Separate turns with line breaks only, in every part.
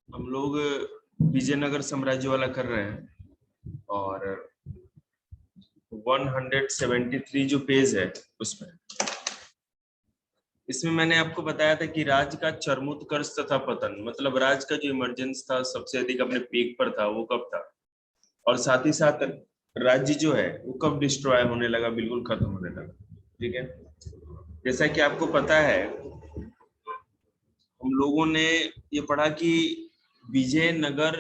हम लोग विजयनगर साम्राज्य वाला कर रहे हैं और 173 जो पेज है उसमें इसमें मैंने आपको बताया था कि राज्य का चरमोत्कर्ष तथा पतन, मतलब राज्य का जो इमरजेंस था, सबसे अधिक अपने पीक पर था, वो कब था, और साथ ही साथ राज्य जो है वो कब डिस्ट्रॉय होने लगा, बिल्कुल खत्म होने लगा। ठीक है, जैसा कि आपको पता है, हम लोगों ने ये पढ़ा कि विजयनगर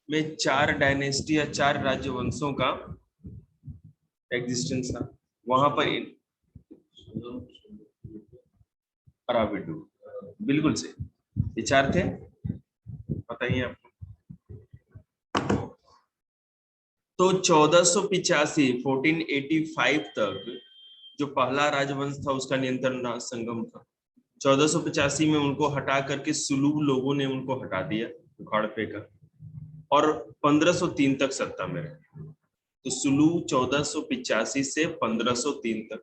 में 4 डायनेस्टी या 4 राजवंशों का एग्जिस्टेंस था। वहां पर अराबिडू, बिल्कुल से ये 4 थे, बताइए आपको। तो 1485 तक जो पहला राजवंश था उसका नियंत्रण संगम था। 1485 में उनको हटा करके सुलूब लोगों ने उनको हटा दिया, उखाड़ फेंका, और 1503 तक सत्ता में रहे। तो सुलू 1485 से 1503 तक।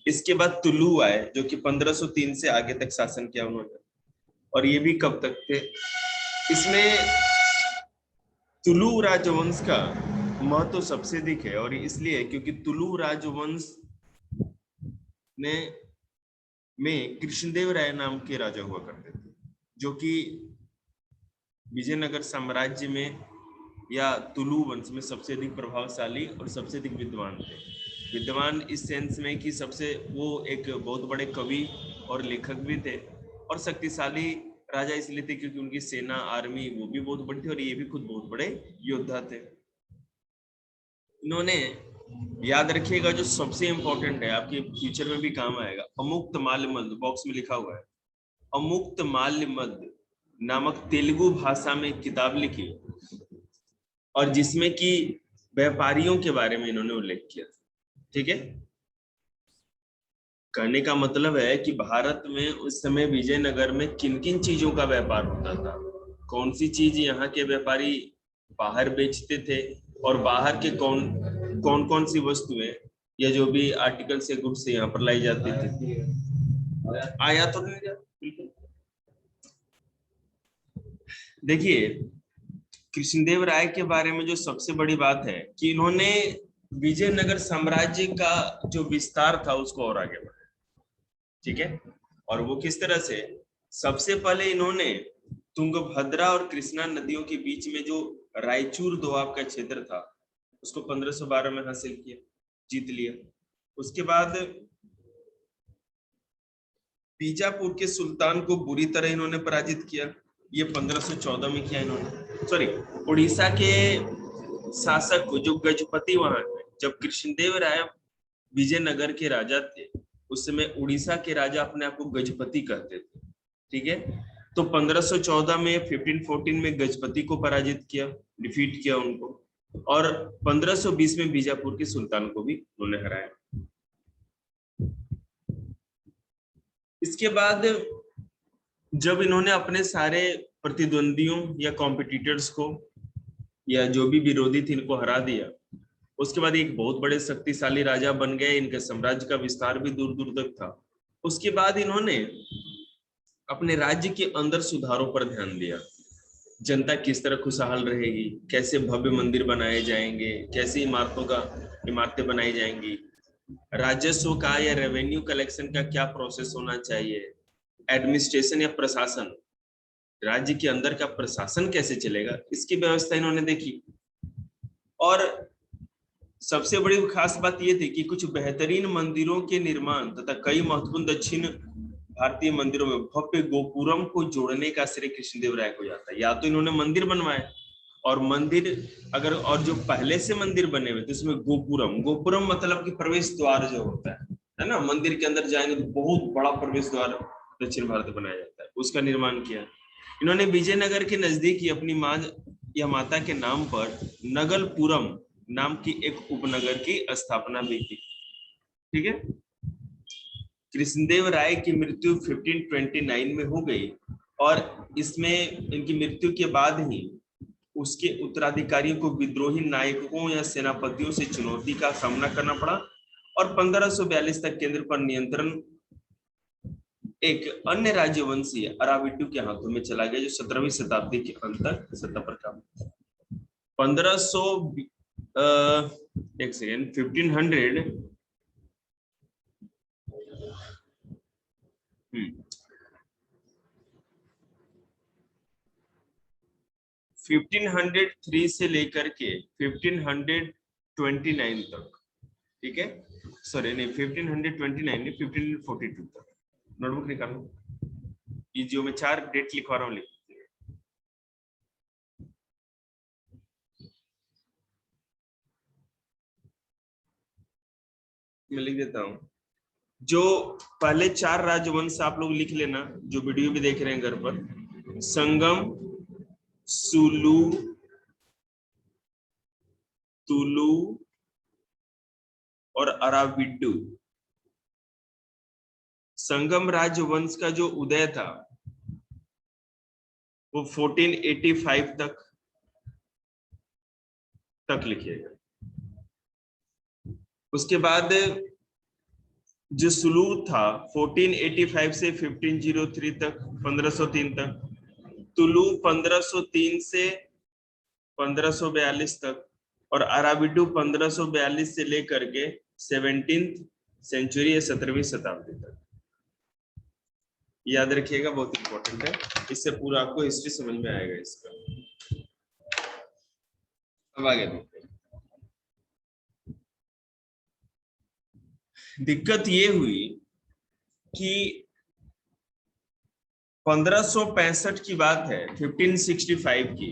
इसके बाद तुलू आए जो कि 1503 से आगे तक शासन किया उन्होंने, और ये भी कब तक थे। इसमें तुलु राजवंश का महत्व सबसे अधिक है, और इसलिए क्योंकि तुलु राजवंश ने में कृष्णदेव राय नाम के राजा हुआ करते थे, जो कि विजयनगर साम्राज्य में या तुलु वंश में सबसे अधिक प्रभावशाली और सबसे अधिक विद्वान थे। विद्वान इस सेंस में कि सबसे वो एक बहुत बड़े कवि और लेखक भी थे, और शक्तिशाली राजा इसलिए थे क्योंकि उनकी सेना, आर्मी वो भी बहुत बड़ी थी, और ये भी खुद बहुत बड़े योद्धा थे। इन्होंने, याद रखिएगा, जो सबसे इंपॉर्टेंट है, आपके फ्यूचर में भी काम आएगा, अमुक्त माल्य मद, बॉक्स में लिखा हुआ है, अमुक्त माल्य मद नामक तेलुगु भाषा में एक किताब लिखी, और जिसमें कि व्यापारियों के बारे में इन्होंने उल्लेख किया। ठीक है, कहने का मतलब है कि भारत में उस समय विजयनगर में किन किन चीजों का व्यापार होता था, कौन सी चीज यहाँ के व्यापारी बाहर बेचते थे, और बाहर के कौन कौन सी वस्तुएं या जो भी आर्टिकल से गुड्स से यहाँ पर लाई जाती थी। आया तो नहीं। देखिए, कृष्णदेव राय के बारे में जो सबसे बड़ी बात है कि इन्होंने विजयनगर साम्राज्य का जो विस्तार था उसको और आगे बढ़ाया। ठीक है, और वो किस तरह से, सबसे पहले इन्होंने तुंगभद्रा और कृष्णा नदियों के बीच में जो रायचूर दोआब का क्षेत्र था उसको 1512 में हासिल किया, जीत लिया। उसके बाद बीजापुर के सुल्तान को बुरी तरह इन्होंने पराजित किया, ये 1514 में किया इन्होंने। सॉरी, उड़ीसा के शासक को, जो गजपति वहां थे, जब कृष्णदेव राय विजयनगर के राजा थे उस समय उड़ीसा के राजा अपने आप को गजपति कहते थे। ठीक है, तो 1514 में 1514 में गजपति को पराजित किया, डिफीट किया उनको, और 1520 में बीजापुर के सुल्तान को भी उन्होंने हराया। इसके बाद जब इन्होंने अपने सारे प्रतिद्वंदियों या कॉम्पिटिटर्स को या जो भी विरोधी थे इनको हरा दिया, उसके बाद एक बहुत बड़े शक्तिशाली राजा बन गए, इनके साम्राज्य का विस्तार भी दूर दूर तक था। उसके बाद इन्होंने अपने राज्य के अंदर सुधारों पर ध्यान दिया, जनता किस तरह खुशहाल रहेगी, कैसे भव्य मंदिर बनाए जाएंगे, कैसे इमारतें बनाई जाएंगी, राजस्व का या रेवेन्यू कलेक्शन का क्या प्रोसेस होना चाहिए, एडमिनिस्ट्रेशन या प्रशासन, राज्य के अंदर का प्रशासन कैसे चलेगा, इसकी व्यवस्था इन्होंने देखी। और सबसे बड़ी खास बात यह थी कि कुछ बेहतरीन मंदिरों के निर्माण तथा कई महत्वपूर्ण दक्षिण भारतीय मंदिरों में भव्य गोपुरम को जोड़ने का श्रेय कृष्णदेव राय को जाता है। या तो इन्होंने मंदिर बनवाए, और मंदिर अगर, और जो पहले से मंदिर बने हुए थे उसमें गोपुरम मतलब कि प्रवेश द्वार जो होता है ना, मंदिर के अंदर जाएंगे तो बहुत बड़ा प्रवेश द्वार दक्षिण भारत में बनाया जाता है, उसका निर्माण किया इन्होंने। विजयनगर के नजदीक ही अपनी मां या माता के नाम पर नगलपुरम नाम की एक उपनगर की स्थापना भी की। ठीक है, कृष्णदेव राय की मृत्यु 1529 में हो गई, और इसमें इनकी मृत्यु के बाद ही उसके उत्तराधिकारियों को विद्रोही नायकों या सेनापतियों से चुनौती का सामना करना पड़ा, और 1542 तक केंद्र पर नियंत्रण एक अन्य राजवंशी अराविडू के हाथों में चला गया, जो 17वीं शताब्दी के अंत तक सत्ता पर कायम। 1500 एक सेकेंड 1500 1503 से लेकर के 1529 तक, ठीक है, सॉरी नहीं 1529 नहीं 1542 तक। नोटबुक निकालो, ये जो मैं 4 डेट लिखवा रहा हूँ लिख, मैं लिख देता हूँ। जो पहले 4 राजवंश आप लोग लिख लेना, जो वीडियो भी देख रहे हैं घर पर। संगम, सुलू, तुलु और अराविडू। संगम राजवंश का जो उदय था वो 1485 तक लिखिएगा। उसके बाद जो सुलू था 1485 से 1503 तक, 1503 तक। तुलु 1503 से 1542 तक, और अराविडू 1542 से लेकर के 17th सेंचुरी या 17वीं शताब्दी तक। याद रखिएगा, बहुत इंपॉर्टेंट है, इससे पूरा आपको हिस्ट्री समझ में आएगा इसका। अब आगे देखते हैं। दिक्कत ये हुई कि 1565 की बात है, 1565 की,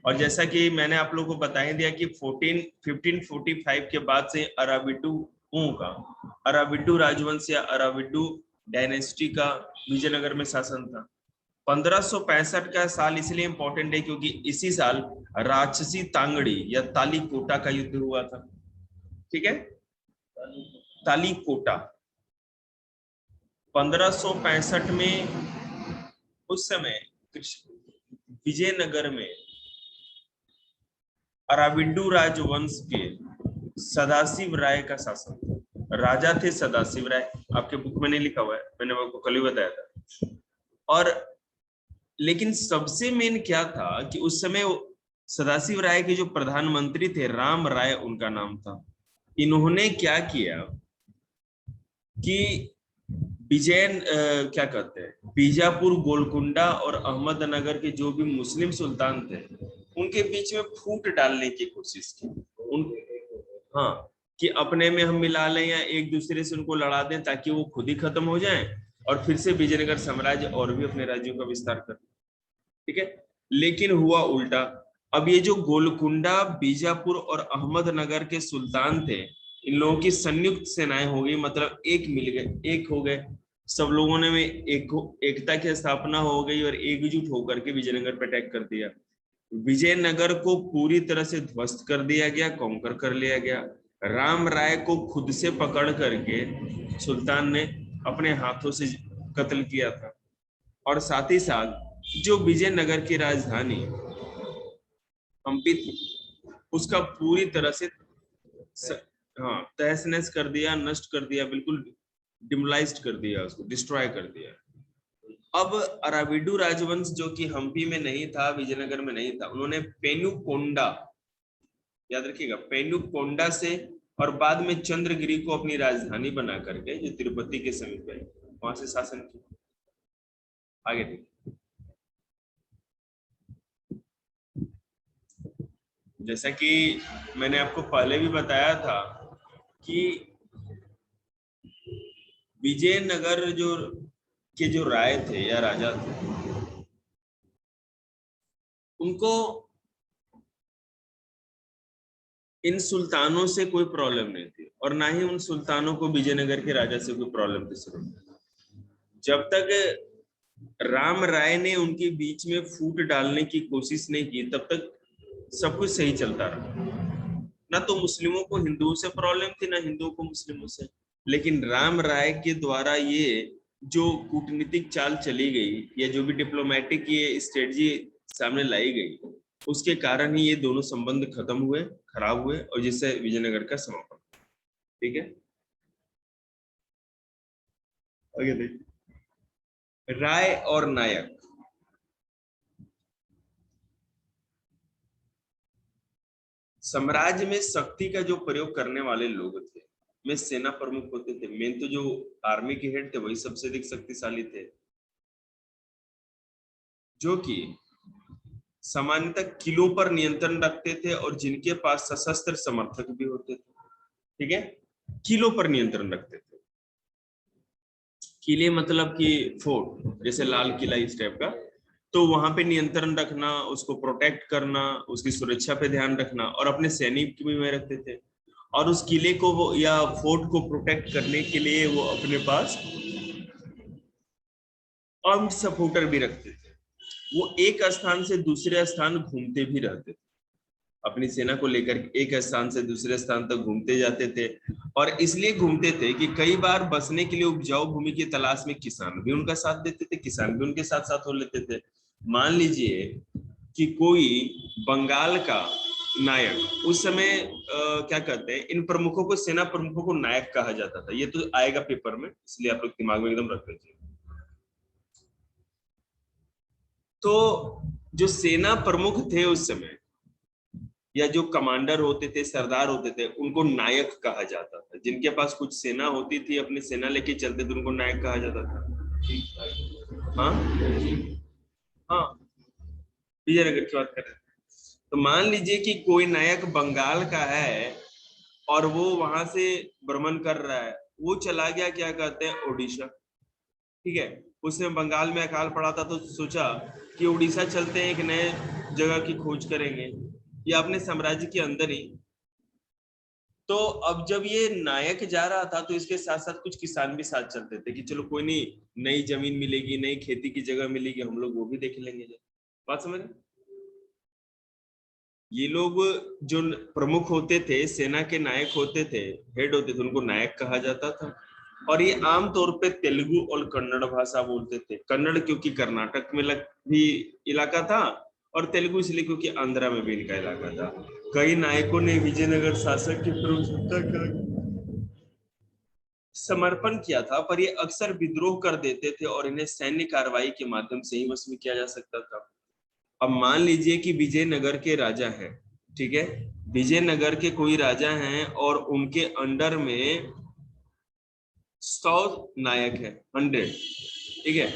और जैसा कि मैंने आप लोगों को बता ही दिया कि 1545 के बाद से अराविडू राजवंश या अराविडू डायनेस्टी का विजयनगर में शासन था। 1565 का साल इसलिए इंपॉर्टेंट है क्योंकि इसी साल राक्षसी तांगड़ी या तालीकोटा का युद्ध हुआ था, ठीक है, तालीकोटा 1565 में। उस समय विजयनगर में अराविडू राजवंश के सदाशिव राय का शासन था। राजा थे सदाशिव राय, आपके बुक में नहीं लिखा हुआ है, मैंने आपको कल ही बताया था। और लेकिन सबसे मेन क्या था कि उस समय सदाशिव राय के जो प्रधानमंत्री थे राम राय उनका नाम था। इन्होंने क्या किया कि क्या कहते हैं, बीजापुर, गोलकुंडा और अहमदनगर के जो भी मुस्लिम सुल्तान थे उनके बीच में फूट डालने की कोशिश की। उन हाँ, कि अपने में हम मिला लें या एक दूसरे से उनको लड़ा दें ताकि वो खुद ही खत्म हो जाएं और फिर से विजयनगर साम्राज्य और भी अपने राज्यों का विस्तार कर, ठीक है। लेकिन हुआ उल्टा। अब ये जो गोलकुंडा, बीजापुर और अहमदनगर के सुल्तान थे, इन लोगों की संयुक्त सेनाएं हो गई, मतलब एक मिल गए, एक हो गए, सब लोगों ने में एकता की स्थापना हो गई और एकजुट होकर के विजयनगर पर अटैक कर दिया। विजयनगर को पूरी तरह से ध्वस्त कर दिया गया, कॉन्कर कर लिया गया। राम राय को खुद से पकड़ करके सुल्तान ने अपने हाथों से कत्ल किया था, और साथ ही साथ जो विजयनगर की राजधानी हम्पी थी उसका पूरी तरह से हाँ तहस नहस कर दिया, नष्ट कर दिया, बिल्कुल डिमोलाइज्ड कर दिया, उसको डिस्ट्रॉय कर दिया। अब अराविडू राजवंश जो कि हम्पी में नहीं था, विजयनगर में नहीं था, उन्होंने पेनुकोंडा, याद रखिएगा, पेनुकोंडा से और बाद में चंद्रगिरी को अपनी राजधानी बना करके, जो तिरुपति के समीप है, वहां से शासन किया। आगे देखिए, जैसा कि मैंने आपको पहले भी बताया था कि विजयनगर जो राय थे या राजा थे, उनको इन सुल्तानों से कोई प्रॉब्लम नहीं थी और ना ही उन सुल्तानों को विजयनगर के राजा से कोई प्रॉब्लम थी शुरू में। जब तक राम राय ने उनके बीच में फूट डालने की कोशिश नहीं की तब तक सब कुछ सही चलता रहा। ना तो मुस्लिमों को हिंदुओं से प्रॉब्लम थी, ना हिंदुओं को मुस्लिमों से। लेकिन राम राय के द्वारा ये जो कूटनीतिक चाल चली गई या जो भी डिप्लोमेटिक ये स्ट्रेटजी सामने लाई गई, उसके कारण ही ये दोनों संबंध खत्म हुए, खराब हुए, और जिससे विजयनगर का समापन, ठीक है। आगे देखिए, राय और नायक, साम्राज्य में शक्ति का जो प्रयोग करने वाले लोग थे, में सेना प्रमुख होते थे। मेन तो जो आर्मी के हेड थे वही सबसे अधिक शक्तिशाली थे, जो कि सामान्यतः किलों पर नियंत्रण रखते थे और जिनके पास सशस्त्र समर्थक भी होते थे। ठीक है, किलों पर नियंत्रण रखते थे। किले मतलब कि फोर्ट, जैसे लाल किला इस टाइप का, तो वहां पे नियंत्रण रखना, उसको प्रोटेक्ट करना, उसकी सुरक्षा पे ध्यान रखना, और अपने सैनिक भी में रखते थे। और उस किले को वो या फोर्ट को प्रोटेक्ट करने के लिए वो अपने पास आर्म्ड सपोर्टर भी रखते थे। वो एक स्थान से दूसरे स्थान घूमते भी रहते थे, अपनी सेना को लेकर एक स्थान से दूसरे स्थान तक घूमते जाते थे। और इसलिए घूमते थे कि कई बार बसने के लिए उपजाऊ भूमि की तलाश में किसान भी उनका साथ देते थे, किसान भी उनके साथ साथ हो लेते थे। मान लीजिए कि कोई बंगाल का नायक, उस समय क्या कहते हैं, इन प्रमुखों को, सेना प्रमुखों को नायक कहा जाता था। ये तो आएगा पेपर में, इसलिए आप लोग दिमाग में एकदम रख लीजिए। तो जो सेना प्रमुख थे उस समय, या जो कमांडर होते थे, सरदार होते थे, उनको नायक कहा जाता था। जिनके पास कुछ सेना होती थी, अपनी सेना लेके चलते थे, उनको नायक कहा जाता था। हाँ हाँ, विजयनगर की बात कर रहे हैं। तो मान लीजिए कि कोई नायक बंगाल का है और वो वहां से भ्रमण कर रहा है, वो चला गया क्या कहते हैं, उड़ीसा। ठीक है, उसने बंगाल में अकाल पड़ा था तो सोचा कि उड़ीसा चलते हैं, एक नए जगह की खोज करेंगे, या अपने साम्राज्य के अंदर ही। तो अब जब ये नायक जा रहा था तो इसके साथ साथ कुछ किसान भी साथ चलते थे कि चलो कोई नहीं, नई जमीन मिलेगी, नई खेती की जगह मिलेगी, हम लोग वो भी देख लेंगे। बात समझ? ये लोग जो प्रमुख होते थे, सेना के नायक होते थे, हेड होते थे, उनको नायक कहा जाता था। और ये आमतौर पे तेलुगु और कन्नड़ भाषा बोलते थे। कन्नड़ क्योंकि कर्नाटक में भी इलाका था, और तेलुगु इसलिए क्योंकि आंध्रा में भी इनका इलाका था। कई नायकों ने विजयनगर शासक की प्रभुसत्ता का समर्पण किया था, पर ये अक्सर विद्रोह कर देते थे और इन्हें सैन्य कार्रवाई के माध्यम से ही वश में किया जा सकता था। अब मान लीजिए कि विजयनगर के राजा हैं, ठीक है, विजयनगर के कोई राजा हैं और उनके अंडर में 100 नायक है, 100। ठीक है,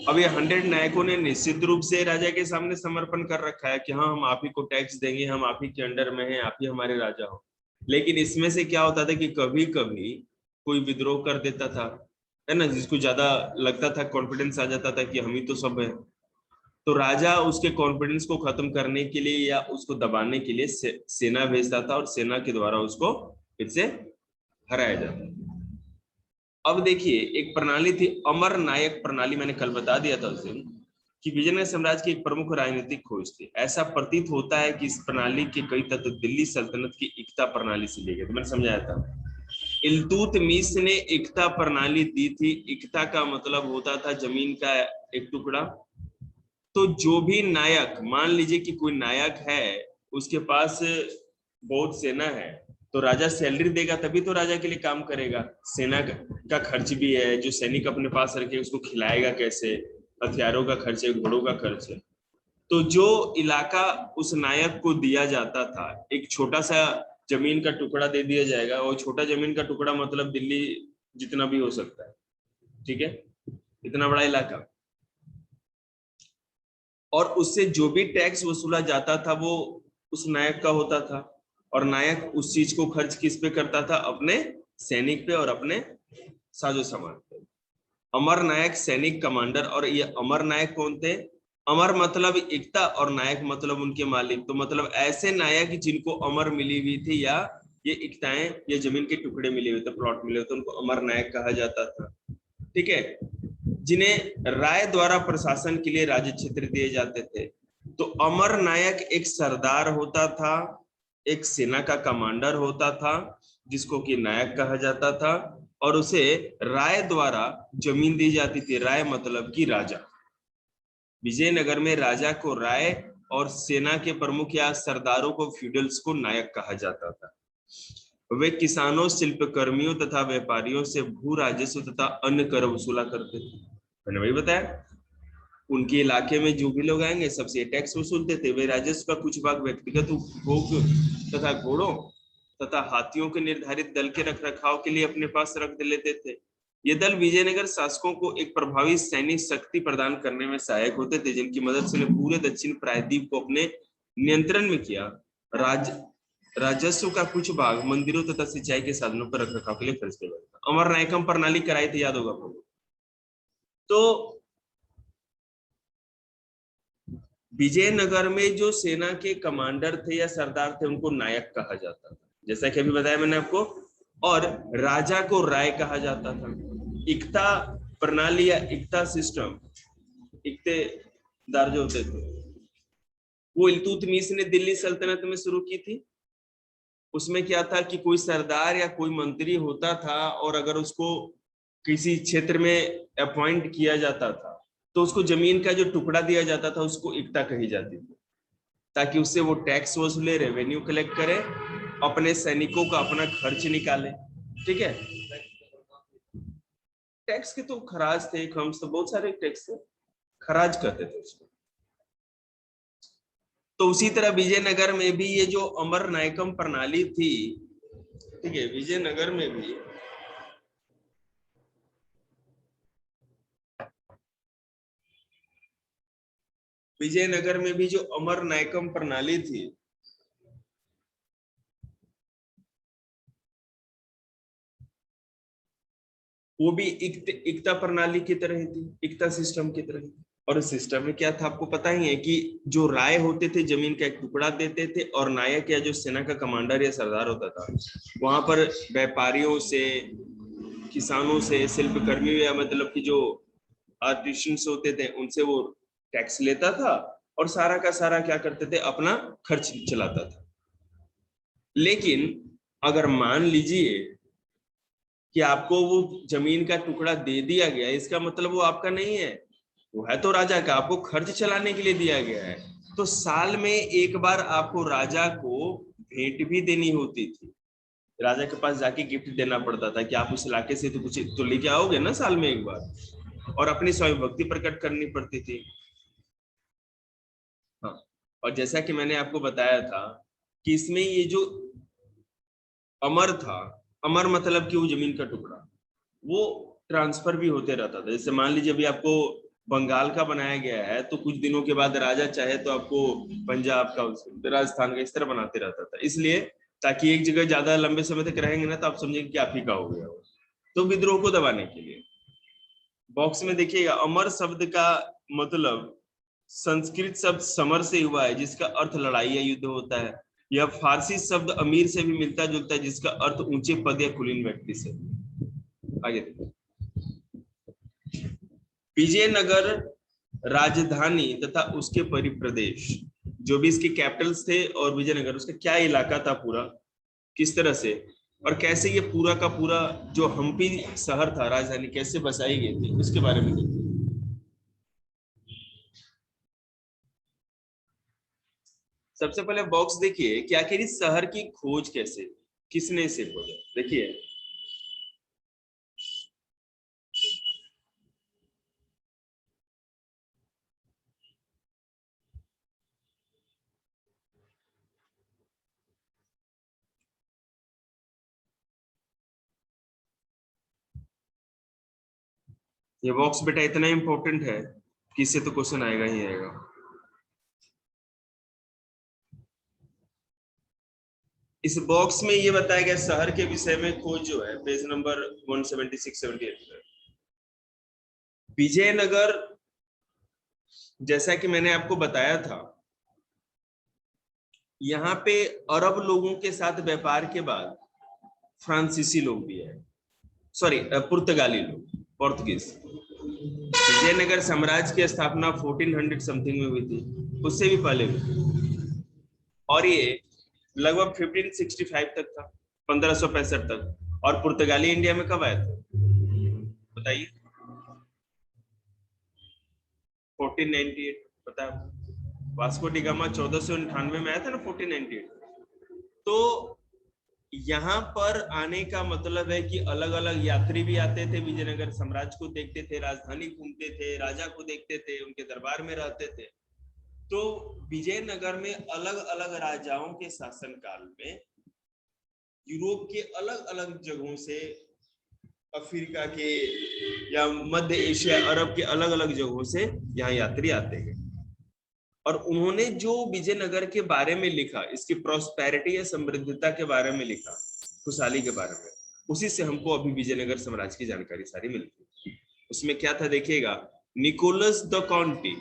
अब ये 100 नायकों ने निश्चित रूप से राजा के सामने समर्पण कर रखा है कि हाँ, हम आप ही को टैक्स देंगे, हम आप ही के अंडर में हैं, आप ही हमारे राजा हो। लेकिन इसमें से क्या होता था कि कभी कभी कोई विद्रोह कर देता था, है ना, जिसको ज्यादा लगता था, कॉन्फिडेंस आ जाता था कि हम ही तो सब है, तो राजा उसके कॉन्फिडेंस को खत्म करने के लिए या उसको दबाने के लिए सेना भेजता था, और सेना के द्वारा उसको फिर से हराया जाता। अब देखिए, एक प्रणाली थी अमर नायक प्रणाली, मैंने कल बता दिया था उस दिन कि विजयनगर साम्राज्य की एक प्रमुख राजनीतिक खोज थी। ऐसा प्रतीत होता है कि इस प्रणाली के कई तत्व दिल्ली सल्तनत की एकता प्रणाली से लिए गए। तो मैंने समझाया था, इल्तुतमिश ने एकता प्रणाली दी थी। एकता का मतलब होता था जमीन का एक टुकड़ा। तो जो भी नायक, मान लीजिए कि कोई नायक है, उसके पास बहुत सेना है, तो राजा सैलरी देगा तभी तो राजा के लिए काम करेगा। सेना का खर्च भी है, जो सैनिक अपने पास रखे उसको खिलाएगा कैसे, हथियारों का खर्च है, घोड़ों का खर्च है। तो जो इलाका उस नायक को दिया जाता था, एक छोटा सा जमीन का टुकड़ा दे दिया जाएगा, और छोटा जमीन का टुकड़ा मतलब दिल्ली जितना भी हो सकता है, ठीक है, इतना बड़ा इलाका। और उससे जो भी टैक्स वसूला जाता था वो उस नायक का होता था, और नायक उस चीज को खर्च किस पे करता था, अपने सैनिक पे और अपने साजो सामान पे। अमर नायक सैनिक कमांडर, और ये अमर नायक कौन थे? अमर मतलब एकता, और नायक मतलब उनके मालिक। तो मतलब ऐसे नायक जिनको अमर मिली हुई थी, या ये एकताएं या जमीन के टुकड़े मिले हुए थे, प्लॉट मिले हुए थे, उनको अमर नायक कहा जाता था। ठीक है, जिन्हें राय द्वारा प्रशासन के लिए राज्य क्षेत्र दिए जाते थे। तो अमर नायक एक सरदार होता था, एक सेना का कमांडर होता था, जिसको कि नायक कहा जाता था, और उसे राय द्वारा जमीन दी जाती थी। राय मतलब कि राजा। विजयनगर में राजा को राय, और सेना के प्रमुख या सरदारों को फ्यूडल्स को नायक कहा जाता था। वे किसानों, शिल्पकर्मियों तथा व्यापारियों से भू राजस्व तथा अन्य कर वसूला करते थे। मैंने वही बताया, उनके इलाके में जो भी लोग आएंगे सबसे टैक्स वसूलते थे। वे राजस्व का कुछ भाग व्यक्तिगत उपभोग तथा घोड़ों तथा हाथियों के निर्धारित दल के रखरखाव के लिए अपने पास रख लेते थे। ये दल विजयनगर शासकों को एक प्रभावी सैनिक शक्ति प्रदान करने में सहायक होते थे, जिनकी मदद से पूरे दक्षिण प्रायद्वीप को अपने नियंत्रण में किया। राज राजस्व का कुछ भाग मंदिरों तथा सिंचाई के साधनों पर रखरखाव के लिए खर्च किया जाता था। अमर नायकम प्रणाली कराई थी, याद होगा आपको। तो विजयनगर में जो सेना के कमांडर थे या सरदार थे उनको नायक कहा जाता था, जैसा कि अभी बताया मैंने आपको, और राजा को राय कहा जाता था। इक्ता प्रणाली या इक्ता सिस्टम, इक्तेदार जो होते थे, वो इल्तुतमिश ने दिल्ली सल्तनत में शुरू की थी। उसमें क्या था कि कोई सरदार या कोई मंत्री होता था और अगर उसको किसी क्षेत्र में अपॉइंट किया जाता था तो उसको जमीन का जो टुकड़ा दिया जाता था उसको इक्ता कही जाती थी, ताकि उससे वो टैक्स वसूले, रेवेन्यू कलेक्ट करे, अपने सैनिकों का अपना खर्च निकाले। ठीक है, टैक्स के तो खराज थे, खम्स तो बहुत सारे टैक्स थे, खराज कहते थे उसको। तो उसी तरह विजयनगर में भी ये जो अमर नायकम प्रणाली थी, ठीक है, विजयनगर में भी जो अमर नायकम प्रणाली थी, वो भी इक्ता प्रणाली की तरह ही थी, इक्ता सिस्टम की तरह ही। और इस सिस्टम में क्या था आपको पता ही है कि जो राय होते थे जमीन का एक टुकड़ा देते थे, और नायक या जो सेना का कमांडर या सरदार होता था वहां पर व्यापारियों से, किसानों से, शिल्पकर्मियों या मतलब कि जो आर्टिशियंस होते थे उनसे वो टैक्स लेता था, और सारा का सारा क्या करते थे, अपना खर्च चलाता था। लेकिन अगर मान लीजिए कि आपको वो जमीन का टुकड़ा दे दिया गया, इसका मतलब वो आपका नहीं है, वो है तो राजा का, आपको खर्च चलाने के लिए दिया गया है। तो साल में एक बार आपको राजा को भेंट भी देनी होती थी, राजा के पास जाके गिफ्ट देना पड़ता था कि आप उस इलाके से तो कुछ तो लेके आओगे ना साल में एक बार, और अपनी स्वामी भक्ति प्रकट करनी पड़ती थी। हाँ, और जैसा कि मैंने आपको बताया था कि इसमें ये जो अमर था, अमर मतलब कि वो जमीन का टुकड़ा, वो ट्रांसफर भी होते रहता था। जैसे मान लीजिए अभी आपको बंगाल का बनाया गया है तो कुछ दिनों के बाद राजा चाहे तो आपको पंजाब का, राजस्थान का, इस तरह बनाते रहता था, इसलिए ताकि एक जगह ज्यादा लंबे समय तक रहेंगे ना तो आप समझेंगे कि आप ही का हो गया हो। तो विद्रोह को दबाने के लिए बॉक्स में देखिएगा, अमर शब्द का मतलब संस्कृत शब्द समर से हुआ है जिसका अर्थ लड़ाई या युद्ध होता है। यह फारसी शब्द अमीर से भी मिलता जुलता है जिसका अर्थ ऊंचे पद या कुलीन व्यक्ति से। आगे देखिए, विजयनगर राजधानी तथा उसके परिप्रदेश, जो भी इसके कैपिटल्स थे, और विजयनगर उसका क्या इलाका था पूरा, किस तरह से और कैसे ये पूरा का पूरा जो हम्पी शहर था राजधानी कैसे बसाई गई थी उसके बारे में देखिए। सबसे पहले बॉक्स देखिए कि आखिर इस शहर की खोज कैसे, किसने इसे खोजा। देखिए, ये बॉक्स बेटा इतना इंपॉर्टेंट है कि इससे तो क्वेश्चन आएगा ही आएगा। इस बॉक्स में ये बताया गया शहर के विषय में खोज जो है पेज नंबर 176-78 पर। विजयनगर, जैसा कि मैंने आपको बताया था, यहाँ पे अरब लोगों के साथ व्यापार के बाद फ्रांसीसी लोग भी है, सॉरी पुर्तगाली लोग, पोर्तुगीज। विजयनगर साम्राज्य की स्थापना 1400 समथिंग में हुई थी, उससे भी पहले हुई, और ये लगभग 1565 तक था, 1565 तक। और पुर्तगाली इंडिया में कब आए थे बताइए? 1498, पता है? वास्को डी गामा 1498 में आया था ना, 1498। तो यहाँ पर आने का मतलब है कि अलग अलग यात्री भी आते थे, विजयनगर साम्राज्य को देखते थे, राजधानी घूमते थे, राजा को देखते थे, उनके दरबार में रहते थे। तो विजयनगर में अलग अलग राजाओं के शासन काल में यूरोप के अलग अलग जगहों से, अफ्रीका के या मध्य एशिया, अरब के अलग अलग जगहों से यहाँ यात्री आते हैं। और उन्होंने जो विजयनगर के बारे में लिखा, इसकी प्रॉस्पेरिटी या समृद्धता के बारे में लिखा, खुशहाली के बारे में, उसी से हमको अभी विजयनगर साम्राज्य की जानकारी सारी मिलती है। उसमें क्या था देखिएगा, निकोलस द कॉन्टी,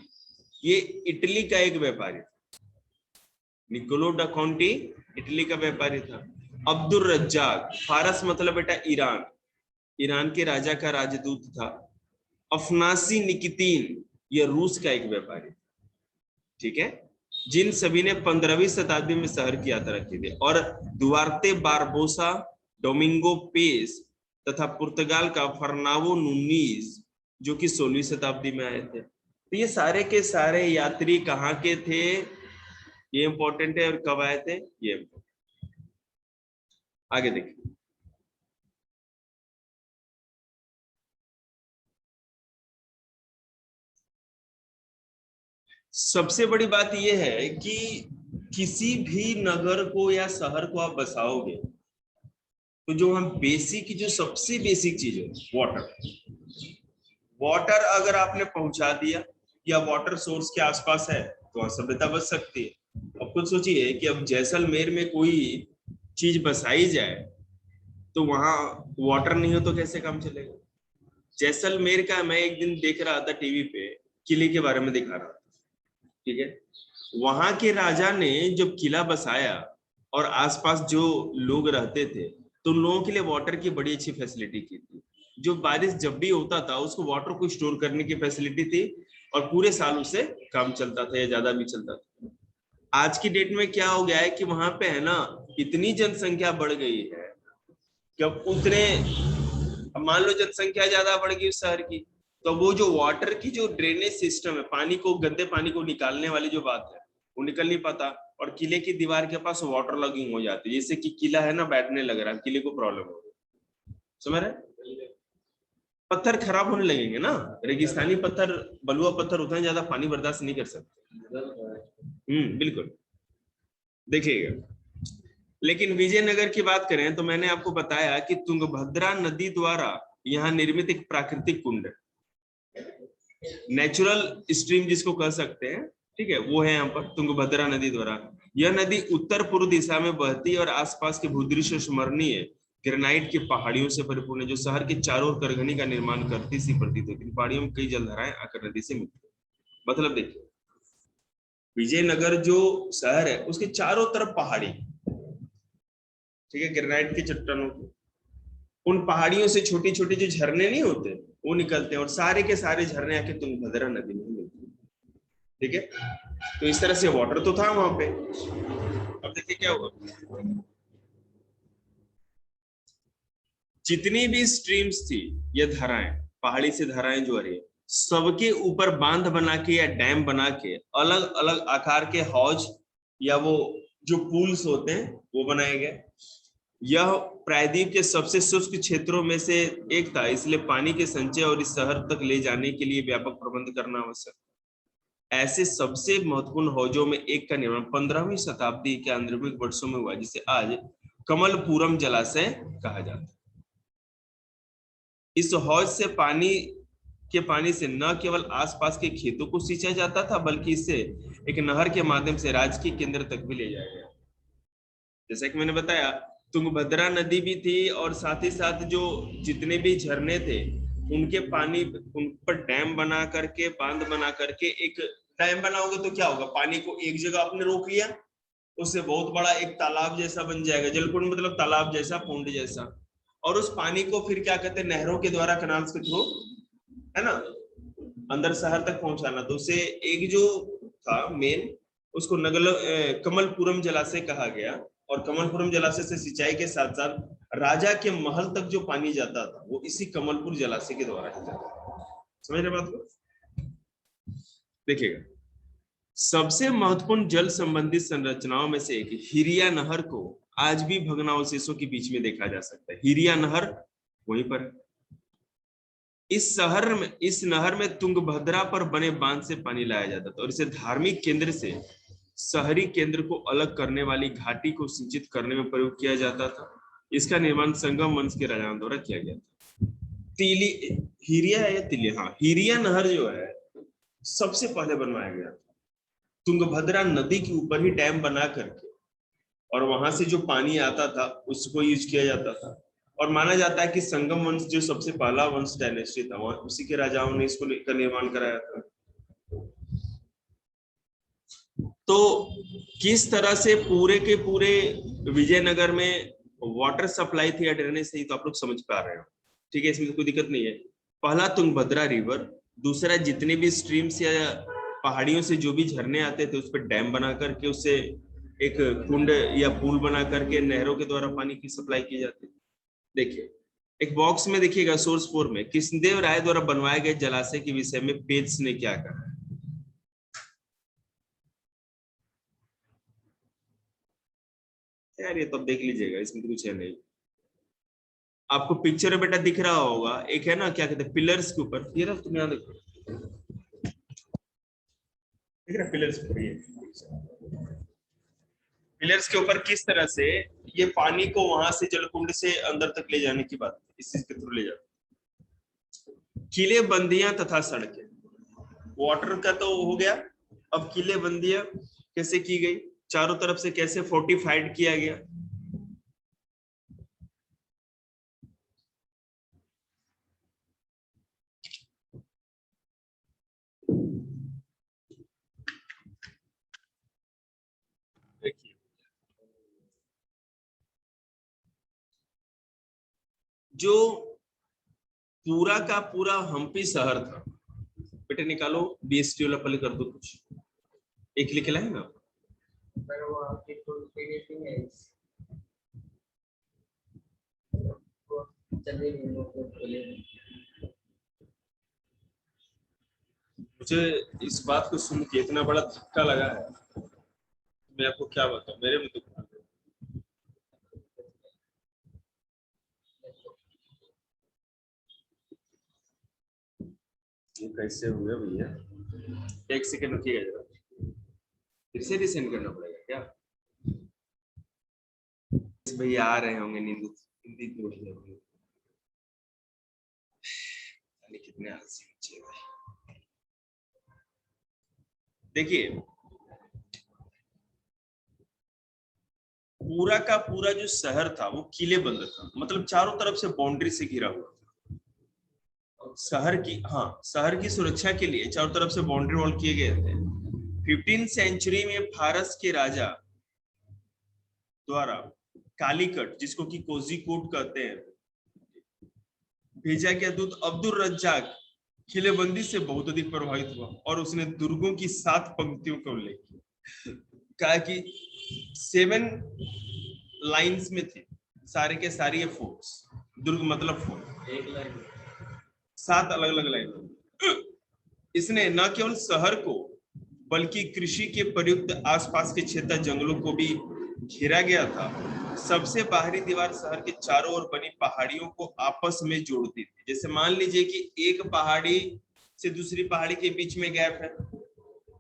ये इटली का एक व्यापारी था। निकोलो ड कॉन्टी इटली का व्यापारी था। अब्दुल रज्जाक, फारस मतलब बेटा ईरान, ईरान के राजा का राजदूत था। अफनासी निकितीन, यह रूस का एक व्यापारी, ठीक है, जिन सभी ने 15वीं शताब्दी में शहर की यात्रा की थी। और दुआर्ते बारबोसा, डोमिंगो पेस तथा पुर्तगाल का फर्नावो नूनीज, जो कि 16वीं शताब्दी में आए थे। तो ये सारे के सारे यात्री कहाँ के थे, ये इंपॉर्टेंट है, और कब आए थे ये इंपॉर्टेंट। आगे देखिए, सबसे बड़ी बात यह है कि किसी भी नगर को या शहर को आप बसाओगे तो जो हम बेसिक, जो सबसे बेसिक चीज है वाटर, वाटर अगर आपने पहुंचा दिया या वाटर सोर्स के आसपास है तो वहां सभ्यता बच सकती है। अब खुद सोचिए कि अब जैसलमेर में कोई चीज बसाई जाए तो वहां वाटर नहीं हो तो कैसे काम चलेगा। जैसलमेर का मैं एक दिन देख रहा था टीवी पे, किले के बारे में दिखा रहा था, ठीक है, वहां के राजा ने जब किला बसाया और आसपास जो लोग रहते थे तो उन लोगों के लिए वाटर की बड़ी अच्छी फैसिलिटी की थी। जो बारिश जब भी होता था उसको वाटर को स्टोर करने की फैसिलिटी थी और पूरे साल उससे काम चलता था या ज्यादा भी चलता था। आज की डेट में क्या हो गया है कि वहां पे है ना, इतनी जनसंख्या बढ़ गई है कि अब उतने, मान लो जनसंख्या ज्यादा बढ़ गई उस शहर की, तो वो जो वाटर की जो ड्रेनेज सिस्टम है, पानी को, गंदे पानी को निकालने वाली जो बात है, वो निकल नहीं पाता। और किले की दीवार के पास वाटर लॉगिंग हो जाती है, जैसे कि किला है ना बैठने लग रहा है, किले को प्रॉब्लम हो रही है, समझ रहे, पत्थर खराब होने लगेंगे ना। रेगिस्तानी पत्थर, बलुआ पत्थर उतना ज्यादा पानी बर्दाश्त नहीं कर सकते। बिल्कुल, देखिएगा। लेकिन विजयनगर की बात करें तो मैंने आपको बताया कि तुंगभद्रा नदी द्वारा यहाँ निर्मित एक प्राकृतिक कुंड, नेचुरल स्ट्रीम जिसको कह सकते हैं, ठीक है, वो है यहाँ पर तुंगभद्रा नदी द्वारा। यह नदी उत्तर पूर्व दिशा में बहती है और आसपास के भूदृश्य स्मरणीय ग्रेनाइट की पहाड़ियों से परिपूर्ण है, जो शहर के चारों ओर करघनी का निर्माण करती सी प्रतीत होती है। पहाड़ियों में कई जलधाराएं आकर नदी से मिलती है। मतलब देखिए, विजयनगर जो शहर है उसके चारों तरफ पहाड़ी, ठीक है, ग्रेनाइट की चट्टानों की, उन पहाड़ियों से छोटी छोटी जो झरने नहीं होते वो निकलते हैं और सारे के सारे झरने आके तुंगभद्रा नदी में मिलते हैं, ठीक है। तो इस तरह से वाटर तो था वहां पे। अब देखिए क्या हुआ, जितनी भी स्ट्रीम्स थी, ये धाराएं, पहाड़ी से धाराएं जो आ रही है, सबके ऊपर बांध बना के या डैम बना के अलग अलग आकार के हौज या वो जो पूल्स होते हैं वो बनाए गए। यह प्रायद्वीप के सबसे शुष्क क्षेत्रों में से एक था, इसलिए पानी के संचय और इस शहर तक ले जाने के लिए व्यापक प्रबंध करना आवश्यक। ऐसे सबसे महत्वपूर्ण हौजों में एक का निर्माण 15वीं शताब्दी के आंध्रिक वर्षों में हुआ, जिसे आज कमलपुरम जलाशय कहा जाता है। इस हौज से पानी से न केवल आसपास के खेतों को सींचा जाता था, बल्कि इसे एक नहर के माध्यम से राजकीय केंद्र तक भी ले जाया गया। जैसा कि मैंने बताया, तुंगभद्रा नदी भी थी और साथ ही साथ जो जितने भी झरने थे उनके पानी, उन पर डैम बना करके, बांध बना करके, एक डैम बनाओगे तो क्या होगा, पानी को एक जगह आपने रोक लिया, उससे बहुत बड़ा एक तालाब जैसा बन जाएगा, जलकुंड मतलब तालाब जैसा, कुंड जैसा, और उस पानी को फिर क्या कहते हैं, नहरों के द्वारा, कनाल्स के थ्रू, है ना, अंदर शहर तक पहुंचाना। तो उसे एक जो था मेन, उसको कमलपुरम जलाशय कहा गया। और कमलपुरम जलाशय से सिंचाई के साथ साथ राजा के महल तक जो पानी जाता था वो इसी कमलपुर जलाशय के द्वारा ही जाता था। समझ रहे बात को, देखिएगा। सबसे महत्वपूर्ण जल संबंधित संरचनाओं में से एक हिरिया नहर को आज भी भग्नावशेषों के बीच में देखा जा सकता है। हिरिया नहर वहीं पर है। इस नहर में तुंगभद्रा पर बने बांध से पानी लाया जाता था और इसे धार्मिक केंद्र से शहरी केंद्र को अलग करने वाली घाटी को सिंचित करने में प्रयोग किया जाता था। इसका निर्माण संगम वंश के राजाओं द्वारा किया गया था। तिली हिरिया या तिलिया, हाँ, हिरिया नहर जो है सबसे पहले बनवाया गया था तुंगभद्रा नदी के ऊपर ही डैम बना करके, और वहां से जो पानी आता था उसको यूज किया जाता था। और माना जाता है कि संगम वंश जो सबसे पहला वंश डायनेस्टी था, वहां उसी के राजाओं ने इसको निर्माण कराया था। तो किस तरह से पूरे के पूरे विजयनगर में वाटर सप्लाई थी या ड्रेनेज थी, तो आप लोग समझ पा रहे हो। ठीक है, इसमें तो कोई दिक्कत नहीं है। पहला तुंगभद्रा रिवर, दूसरा जितने भी स्ट्रीम्स या पहाड़ियों से जो भी झरने आते थे उस पर डैम बना करके उससे एक कुंड या पुल बना करके नहरों के द्वारा पानी की सप्लाई की जाती थी। देखिए एक बॉक्स में देखिएगा सोर्स 4 में कृष्णदेव राय द्वारा बनवाए गए जलाशय के विषय में पेज ने क्या कहा। यार ये तो देख लीजिएगा, इसमें तो कुछ है नहीं। आपको पिक्चर बेटा दिख रहा होगा, एक है ना क्या कहते हैं पिलर्स के ऊपर, ये ना तुम यहाँ देखो, दिख रहा पिलर्स पर, ये पिलर्स के ऊपर किस तरह से ये पानी को वहां से जलकुंड से अंदर तक ले जाने की बात, इस चीज के थ्रू ले जाते। किले बंदियां तथा सड़कें, वाटर का तो हो गया, अब किले बंदियां कैसे की गई, चारों तरफ से कैसे फोर्टिफाइड किया गया। देखिए जो पूरा का पूरा हम्पी शहर था, बेटे निकालो बीएसटी वाला पहले कर दो, कुछ एक लिख लाए ना। मुझे इस बात को सुन के इतना बड़ा धक्का लगा है, मैं आपको क्या बताऊं, मेरे में दुख। ये कैसे हुए भैया, एक सेकंड रुकिएगा जरा, फिर से रिसेंड करना पड़ेगा क्या। भैया आ रहे होंगे, नींद हिंदी बोल रहे होंगे, कितने आलसी बच्चे भाई। देखिए पूरा का पूरा जो शहर था वो किले बंद था, मतलब चारों तरफ से बाउंड्री से घिरा हुआ था। शहर की, हाँ, शहर की सुरक्षा के लिए चारों तरफ से बाउंड्री वॉल किए गए थे। 15वीं सेंचुरी में फारस के राजा द्वारा कालीकट, जिसको कि कोझिकोड कहते हैं, भेजा गया दूत अब्दुल रज्जाक किलेबंदी से बहुत अधिक प्रभावित हुआ और उसने दुर्गों की 7 पंक्तियों का उल्लेख किया। कहा कि 7 लाइंस में थे सारे के सारे ये फोर्ट्स, दुर्ग मतलब फोर्ट, एक लाइन 7 अलग अलग लाइन। इसने न केवल शहर को बल्कि कृषि के प्रयुक्त आसपास के क्षेत्र जंगलों को भी घेरा गया था। सबसे बाहरी दीवार शहर के चारों ओर बनी पहाड़ियों को आपस में जोड़ती थी। जैसे मान लीजिए कि एक पहाड़ी से दूसरी पहाड़ी के बीच में गैप है,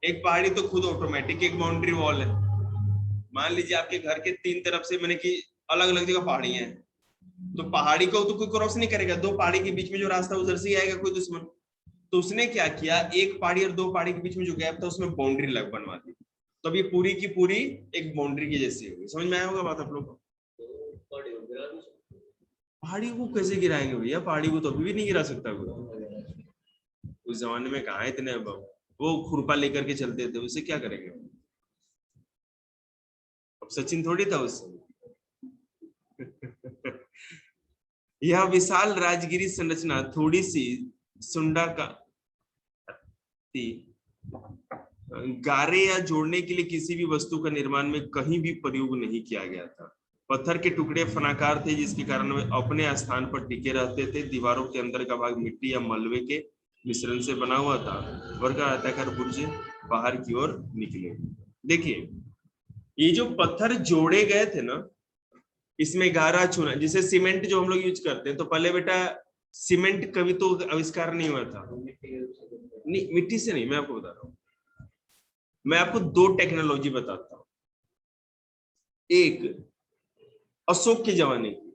एक पहाड़ी तो खुद ऑटोमेटिक एक बाउंड्री वॉल है। मान लीजिए आपके घर के 3 तरफ से मैंने कि अलग अलग जगह पहाड़ियां हैं, तो पहाड़ी को तो कोई क्रॉस नहीं करेगा, 2 पहाड़ी के बीच में जो रास्ता उधर से ही आएगा कोई दुश्मन। तो उसने क्या किया, एक पहाड़ी और 2 पहाड़ी के बीच में जो गैप था उसमें बाउंड्री लग बनवा दी, तो अब ये पूरी की पूरी एक बाउंड्री की जैसी होगी। समझ में आया होगा बात आप लोग को। पहाड़ी को कैसे गिराएंगे भैया, पहाड़ी को तो अभी भी नहीं गिरा सकता कोई। उस जमाने में कहा इतने वो खुरपा लेकर के चलते थे, उसे क्या करेंगे। अब सचिन थोड़ी था उस यह विशाल राजगिरी संरचना थोड़ी सी सुंडा का थी, गारे या जोड़ने के लिए किसी भी वस्तु का निर्माण में कहीं भी प्रयोग नहीं किया गया था। पत्थर के टुकड़े फनाकार थे जिसके कारण वे अपने स्थान पर टिके रहते थे। दीवारों के अंदर का भाग मिट्टी या मलबे के मिश्रण से बना हुआ था। वर्गाकार बुर्ज बाहर की ओर निकले। देखिए ये जो पत्थर जोड़े गए थे ना, इसमें गारा चूना, जैसे सीमेंट जो हम लोग यूज करते हैं, तो पहले बेटा सीमेंट कभी तो आविष्कार नहीं हुआ था। नहीं, मिट्टी से नहीं, मैं आपको बता रहा हूँ। मैं आपको दो टेक्नोलॉजी बताता हूँ। एक अशोक के जमाने की,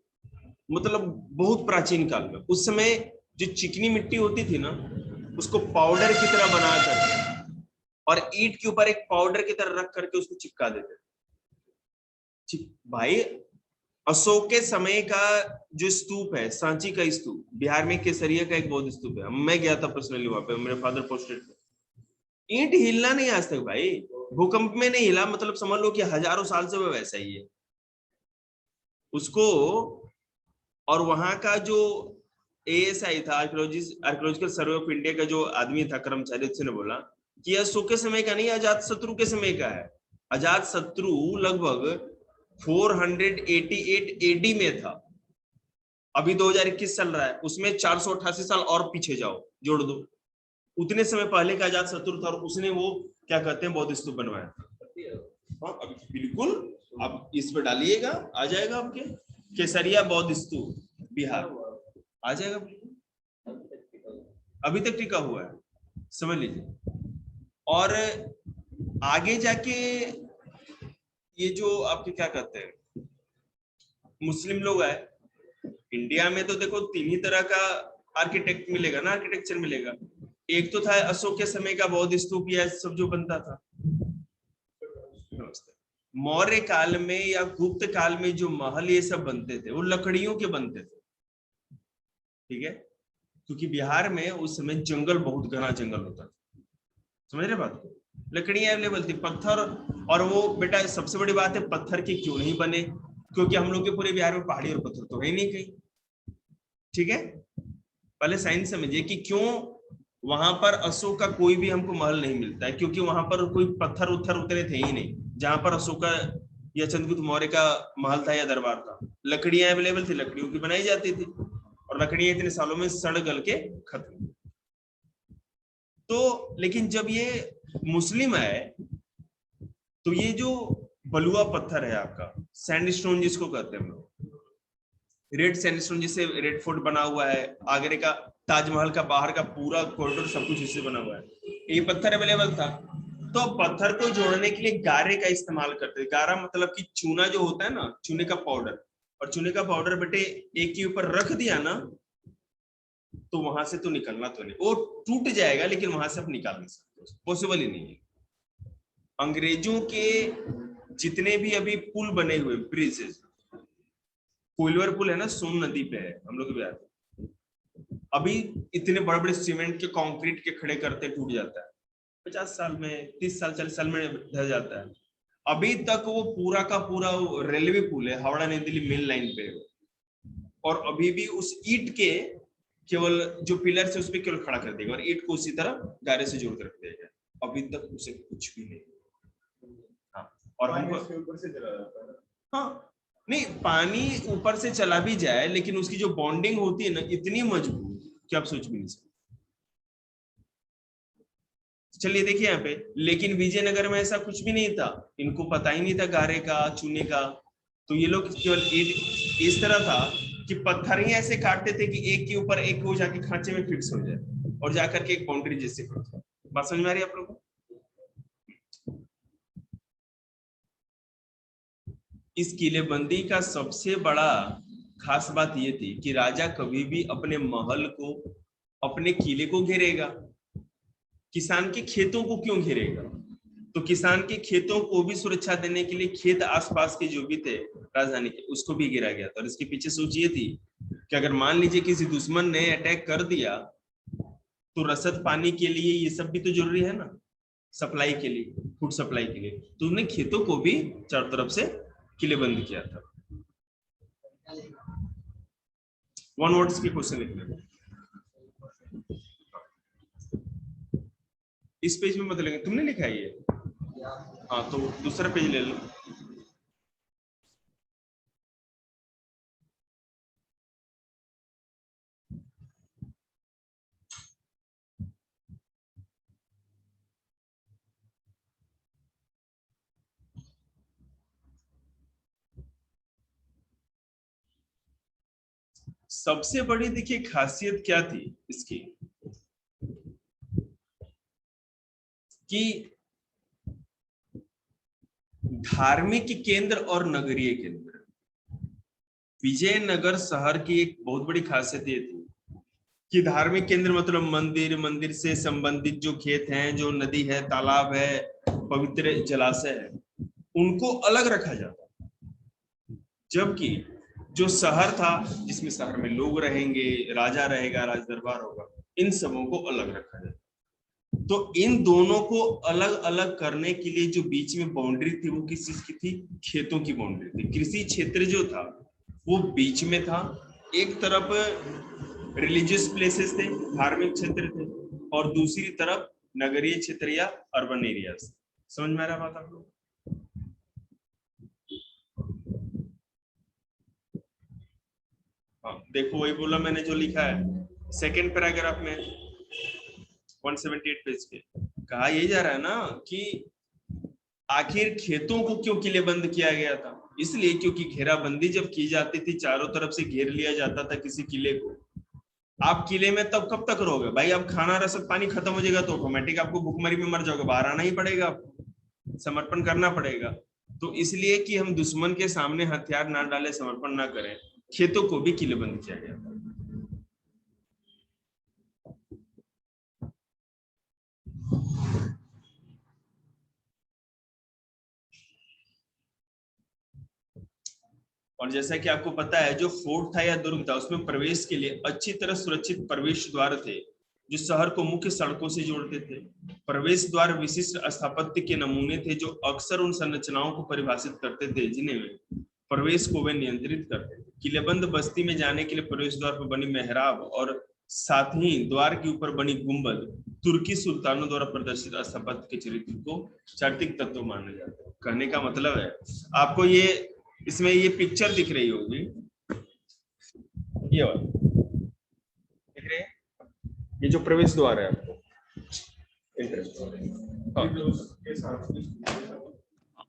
मतलब बहुत प्राचीन काल में, उस समय जो चिकनी मिट्टी होती थी ना, उसको पाउडर की तरह बना करके और ईंट के ऊपर एक पाउडर की तरह रख करके उसको चिपका देते थे। भाई, अशोक के समय का जो स्तूप है, सांची का स्तूप, बिहार में केसरिया का एक बौद्ध स्तूप है, मैं गया था पर्सनली वहां पे, मेरे फादर पोस्टेड थे। ईंट हिलना नहीं आज तक भाई, भूकंप में नहीं हिला, मतलब समझ लो कि हजारों साल से वो वैसा ही है उसको। और वहां का जो एएसआई था, आर्कियोलॉजिकल सर्वे ऑफ इंडिया का जो आदमी था, कर्मचारी, उसने बोला कि यह अशोक के समय का नहीं, अजात शत्रु के समय का है। अजात शत्रु लगभग 488 एडी में था। अभी 2021 चल रहा है, उसमें 488 साल और पीछे जाओ, जोड़ दो, उतने समय पहले का अजात शत्रु था, और उसने वो क्या कहते हैं, बौद्ध स्तूप बनवाया था। हाँ, अभी बिल्कुल, आप इस पे डालिएगा, आ जाएगा आपके केसरिया बौद्ध स्तूप बिहार, आ जाएगा, अभी तक टिका हुआ है, समझ लीजिए। और आगे जाके ये जो आपके क्या कहते हैं मुस्लिम लोग आए इंडिया में, तो देखो तीन ही तरह का आर्किटेक्ट मिलेगा ना, आर्किटेक्चर मिलेगा। एक तो था अशोक के समय का बौद्ध स्तूप, या सब जो बनता था। मौर्य काल में या गुप्त काल में जो महल ये सब बनते थे, वो लकड़ियों के बनते थे, ठीक है, क्योंकि बिहार में उस समय जंगल, बहुत घना जंगल होता था, समझ रहे बात को। लकड़ियां अवेलेबल थी, पत्थर। और वो बेटा सबसे बड़ी बात है, पत्थर के क्यों नहीं बने, क्योंकि हम लोग के पूरे बिहार में पहाड़ी और पत्थर तो है नहीं कहीं, ठीक है। पहले साइंस समझिए कि क्यों वहां पर अशोक का कोई भी हमको महल नहीं मिलता है, क्योंकि वहां पर कोई पत्थर उत्थर उतरे थे ही नहीं, जहां पर अशोक का या चंद्रगुप्त मौर्य का महल था या दरबार था। लकड़ियां अवेलेबल थी, लकड़ियों की बनाई जाती थी, और लकड़ियां इतने सालों में सड़ गल के खत्म। तो लेकिन जब ये मुस्लिम आए, तो ये जो बलुआ पत्थर है आपका, सैंडस्टोन जिसको कहते हैं हम लोग, रेड सैंडस्टोन, जिससे रेड फोर्ट बना हुआ है, आगरे का ताजमहल का बाहर का पूरा कॉरिडोर सब कुछ इससे बना हुआ है, ये पत्थर अवेलेबल था। तो पत्थर को जोड़ने के लिए गारे का इस्तेमाल करते थे। गारा मतलब कि चूना जो होता है ना, चूने का पाउडर, और चूने का पाउडर बेटे एक के ऊपर रख दिया ना, तो वहां से तो निकलना तो नहीं, वो टूट जाएगा, लेकिन वहां से आप निकाल नहीं सकते, पॉसिबल ही नहीं है। अंग्रेजों के जितने भी अभी पुल बने हुए, ब्रिजेस, कोइलवर पुल है ना, सोन नदी पे है, हम लोग भी आते, अभी इतने बड़े बड़े सीमेंट के कंक्रीट के खड़े करते टूट जाता है, 50 साल में, 30 साल, 40 साल में ढह जाता है। अभी तक वो पूरा का पूरा रेलवे पुल है, हावड़ा नई दिल्ली मेन लाइन पे, और अभी भी उस ईंट के केवल जो पिलर से उस पर केवल खड़ा कर देगा, और ईंट को उसी तरह गारे से जोड़ कर रख देगा, अभी तक उसे कुछ भी नहीं। हाँ, और हमको ऊपर से चला जाता है। हाँ, नहीं, पानी ऊपर से चला भी जाए, लेकिन उसकी जो बॉन्डिंग होती है ना, इतनी मजबूत कि आप सोच भी नहीं सकते। चलिए देखिए यहाँ पे, लेकिन विजयनगर में ऐसा कुछ भी नहीं था, इनको पता ही नहीं था गारे का, चूने का। तो ये लोग केवल इस तरह था कि पत्थर ही ऐसे काटते थे कि एक के ऊपर एक वो जाके खांचे में फिक्स हो जाए, और जाकर के एक बाउंड्री जैसे बात समझ में आ रही है आप लोगों को। इस किलेबंदी का सबसे बड़ा खास बात यह थी कि राजा कभी भी अपने महल को, अपने किले को घेरेगा, किसान के खेतों को क्यों घेरेगा। तो किसान के खेतों को भी सुरक्षा देने के लिए खेत आसपास के जो भी थे राजधानी के, उसको भी घेरा गया था। और इसके पीछे सोच ये थी कि अगर मान लीजिए किसी दुश्मन ने अटैक कर दिया, तो रसद पानी के लिए ये सब भी तो जरूरी है ना, सप्लाई के लिए, फूड सप्लाई के लिए, तो उन्हें खेतों को भी चारों तरफ से किलेबंद किया था। वन वर्ड्स के क्वेश्चन लिखने में, इस पेज में बदलेंगे, तुमने लिखा है ये। हाँ, तो दूसरा पेज ले लो। सबसे बड़ी देखिए खासियत क्या थी इसकी कि धार्मिक केंद्र और नगरीय केंद्र, विजयनगर शहर की एक बहुत बड़ी खासियत ये थी कि धार्मिक केंद्र मतलब मंदिर, मंदिर से संबंधित जो खेत हैं, जो नदी है, तालाब है, पवित्र जलाशय है, उनको अलग रखा जाता। जबकि जो शहर था, जिसमें शहर में लोग रहेंगे, राजा रहेगा, राज दरबार होगा, इन सबों को अलग रखा जाता। तो इन दोनों को अलग अलग करने के लिए जो बीच में बाउंड्री थी वो किस चीज की थी? खेतों की बाउंड्री थी। कृषि क्षेत्र जो था वो बीच में था, एक तरफ रिलीजियस प्लेसेस थे, धार्मिक क्षेत्र थे, और दूसरी तरफ नगरीय क्षेत्र या अर्बन एरियाज। समझ में आ रहा बात आप लोग? हाँ देखो, वही बोला मैंने जो लिखा है सेकेंड पैराग्राफ में 178 पेज पे, कहा यही जा रहा है ना कि आखिर खेतों को क्यों किलेबंद किया गया था? इसलिए क्योंकि घेराबंदी जब की जाती थी, चारों तरफ से घेर लिया जाता था किसी किले को। आप किले में तब कब तक रहोगे भाई? आप खाना रसद पानी खत्म हो जाएगा तो ऑटोमेटिक आपको भूखमरी में मर जाओगे, बाहर आना ही पड़ेगा, आपको समर्पण करना पड़ेगा। तो इसलिए कि हम दुश्मन के सामने हथियार ना डाले, समर्पण ना करें, खेतों को भी किलेबंद किया गया था। और जैसा कि आपको पता है, जो फोर्ट था या दुर्ग था, उसमें प्रवेश के लिए अच्छी तरह सुरक्षित प्रवेश द्वार थे जो शहर को मुख्य सड़कों से जोड़ते थे। प्रवेश द्वार विशिष्ट स्थापत्य के नमूने थे जो अक्सर उन संरचनाओं को परिभाषित करते थे जिन्हें प्रवेश को वे नियंत्रित करते थे। किलेबंद बस्ती में जाने के लिए प्रवेश द्वार पर बनी मेहराब और साथ ही द्वार के ऊपर बनी गुंबद तुर्की सुल्तानों द्वारा प्रदर्शित स्थापत्य के चरित्र को चारित्रिक तत्व माना जाता है। कहने का मतलब है, आपको ये इसमें ये पिक्चर दिख रही होगी, ये वाला दिख रही है, ये जो प्रवेश द्वार है आपको,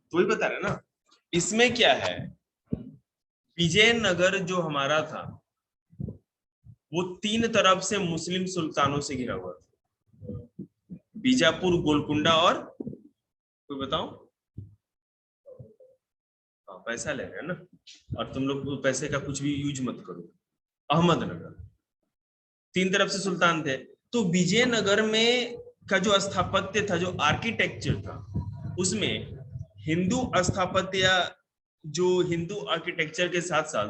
तो ही बता रहे ना। इसमें क्या है, विजयनगर जो हमारा था वो तीन तरफ से मुस्लिम सुल्तानों से घिरा हुआ था, बीजापुर, गोलकुंडा और कोई बताओ? हाँ, पैसा ले रहे हैं ना, और तुम लोग पैसे का कुछ भी यूज मत करो। अहमदनगर, तीन तरफ से सुल्तान थे। तो विजयनगर में का जो स्थापत्य था, जो आर्किटेक्चर था, उसमें हिंदू स्थापत्य या जो हिंदू आर्किटेक्चर के साथ साथ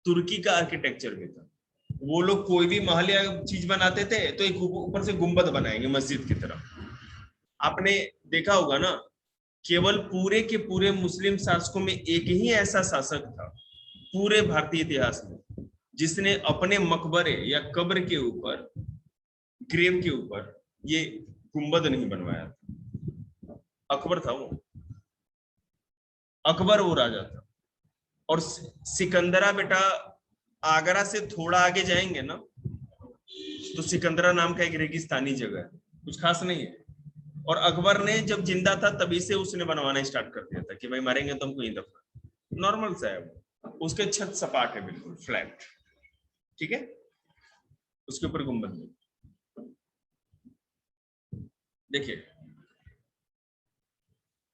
तुर्की का आर्किटेक्चर भी था। वो लोग कोई भी महल या चीज बनाते थे तो एक ऊपर से गुंबद बनाएंगे मस्जिद की तरह। आपने देखा होगा ना, केवल पूरे के पूरे मुस्लिम शासकों में एक ही ऐसा शासक था पूरे भारतीय इतिहास में जिसने अपने मकबरे या कब्र के ऊपर, ग्रेव के ऊपर ये गुंबद नहीं बनवाया था। अकबर था वो, अकबर वो राजा था। और सिकंदरा बेटा, आगरा से थोड़ा आगे जाएंगे ना तो सिकंदरा नाम का एक रेगिस्तानी जगह है, कुछ खास नहीं है। और अकबर ने जब जिंदा था तभी से उसने बनवाना स्टार्ट कर दिया था कि भाई मारेंगे तो हमको ही दफना। नॉर्मल सा है वो, उसके छत सपाट है, बिल्कुल फ्लैट, ठीक है, उसके ऊपर गुंबद नहीं। देखिए,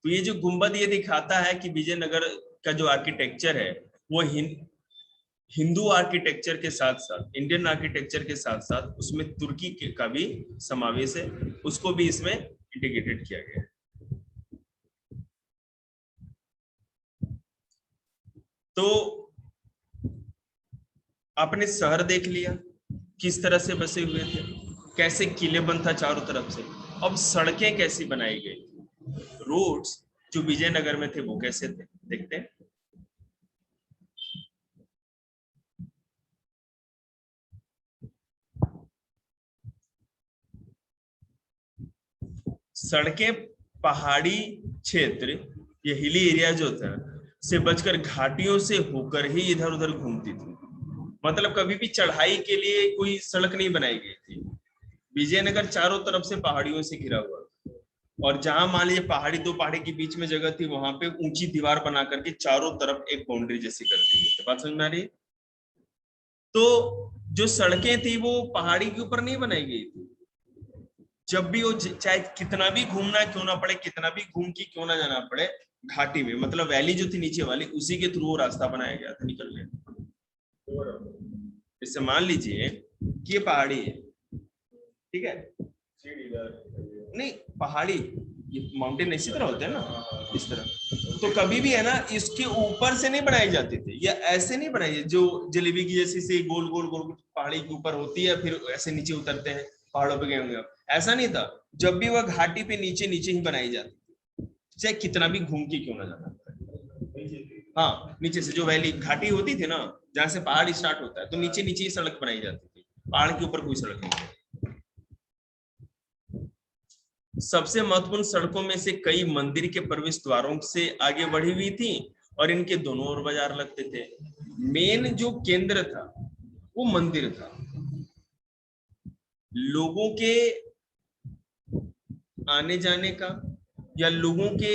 तो ये जो गुंबद ये दिखाता है कि विजयनगर का जो आर्किटेक्चर है वो हिंदू आर्किटेक्चर के साथ साथ, इंडियन आर्किटेक्चर के साथ साथ उसमें तुर्की का भी समावेश है, उसको भी इसमें इंटीग्रेटेड किया गया है। तो आपने शहर देख लिया किस तरह से बसे हुए थे, कैसे किलेबंद था चारों तरफ से। अब सड़कें कैसी बनाई गई, रोड्स जो विजयनगर में थे वो कैसे थे, देखते हैं। सड़कें पहाड़ी क्षेत्र, ये हिली एरिया जो था से बचकर घाटियों से होकर ही इधर उधर घूमती थी। मतलब कभी भी चढ़ाई के लिए कोई सड़क नहीं बनाई गई थी। विजयनगर चारों तरफ से पहाड़ियों से घिरा हुआ, और जहां मान लीजिए पहाड़ी, दो पहाड़ी के बीच में जगह थी, वहां पे ऊंची दीवार बना करके चारों तरफ एक बाउंड्री जैसी कर दी गई। बात समझ में आ रही है? तो जो सड़कें थी वो पहाड़ी के ऊपर नहीं बनाई गई थी। जब भी वो चाहे कितना भी घूमना क्यों ना पड़े, कितना भी घूम के क्यों ना जाना पड़े, घाटी में मतलब वैली जो थी नीचे वाली, उसी के थ्रू वो रास्ता बनाया गया था निकलने। इससे मान लीजिए कि ये पहाड़ी है, ठीक है, नहीं पहाड़ी, ये माउंटेन इसी तरह होते हैं ना, इस तरह। तो कभी भी है ना, इसके ऊपर से नहीं बनाई जाती थी, या ऐसे नहीं बनाई जो जलेबी की जैसी से गोल गोल गोल पहाड़ी के ऊपर होती है, फिर ऐसे नीचे उतरते हैं पहाड़ों पे गए होंगे, ऐसा नहीं था। जब भी वह घाटी पे नीचे नीचे ही बनाई जाती थी, चाहे कितना भी घूम के क्यों ना जाना। हाँ, नीचे से जो वैली घाटी होती थी ना, जहां से पहाड़ स्टार्ट होता है, तो नीचे नीचे ही सड़क बनाई जाती थी, पहाड़ के ऊपर कोई सड़क नहीं। सबसे महत्वपूर्ण सड़कों में से कई मंदिर के प्रवेश द्वारों से आगे बढ़ी हुई थी और इनके दोनों ओर बाजार लगते थे। मेन जो केंद्र था वो मंदिर था। लोगों के आने जाने का या लोगों के